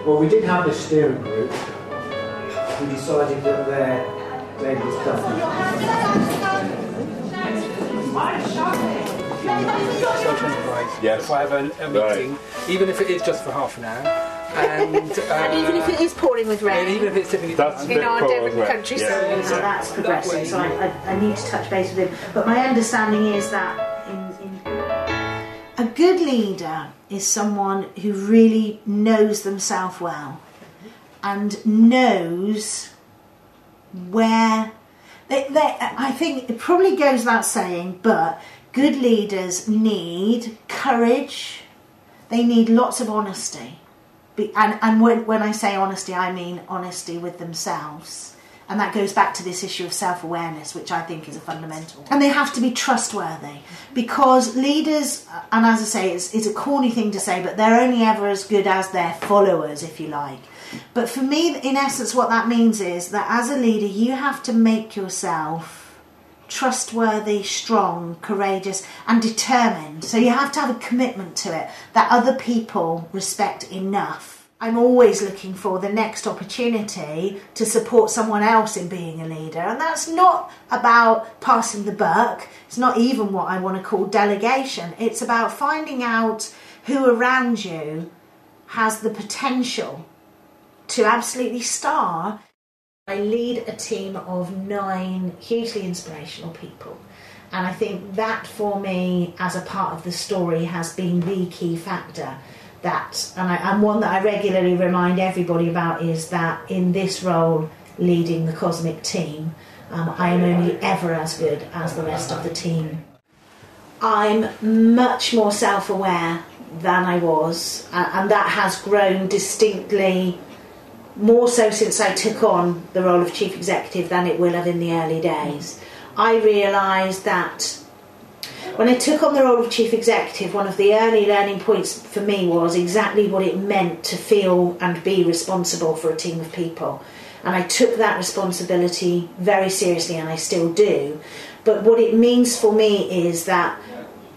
Well, we did have the steering group. We decided that they was done. Yes. If I have a meeting, even if it is just for half an hour, and even if it is pouring with rain, and even if it's sitting in our Devon countryside, so that's progressing. So I need to touch base with him. But my understanding is that a good leader is someone who really knows themselves well and knows where I think it probably goes without saying, but good leaders need courage. They need lots of honesty. And when I say honesty, I mean honesty with themselves. And that goes back to this issue of self-awareness, which I think is a fundamental one. And they have to be trustworthy, because leaders, and as I say, it's a corny thing to say, but they're only ever as good as their followers, if you like. But for me, in essence, what that means is that as a leader, you have to make yourself trustworthy, strong, courageous and determined. So you have to have a commitment to it that other people respect enough. I'm always looking for the next opportunity to support someone else in being a leader, and that's not about passing the buck. It's not even what I want to call delegation. It's about finding out who around you has the potential to absolutely star. I lead a team of 9 hugely inspirational people, and I think that for me as a part of the story has been the key factor. And one that I regularly remind everybody about is that in this role, leading the Cosmic team, I am only ever as good as the rest of the team. I'm much more self-aware than I was, and that has grown distinctly more so since I took on the role of Chief Executive than it will have in the early days. I realised that when I took on the role of Chief Executive, one of the early learning points for me was exactly what it meant to feel and be responsible for a team of people. And I took that responsibility very seriously, and I still do. But what it means for me is that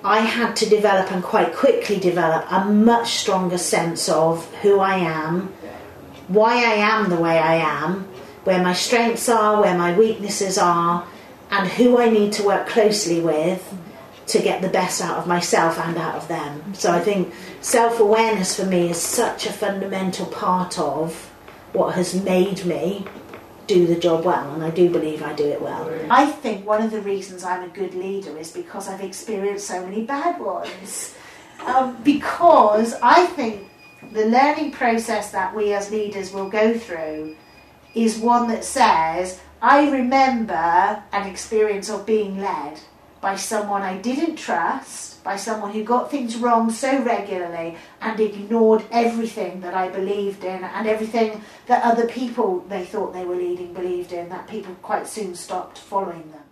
I had to develop, and quite quickly develop, a much stronger sense of who I am, why I am the way I am, where my strengths are, where my weaknesses are, and who I need to work closely with to get the best out of myself and out of them. So I think self-awareness for me is such a fundamental part of what has made me do the job well, and I do believe I do it well. I think one of the reasons I'm a good leader is because I've experienced so many bad ones. Because I think the learning process that we as leaders will go through is one that says, I remember an experience of being led by someone I didn't trust, by someone who got things wrong so regularly and ignored everything that I believed in and everything that other people they thought they were leading believed in, that people quite soon stopped following them.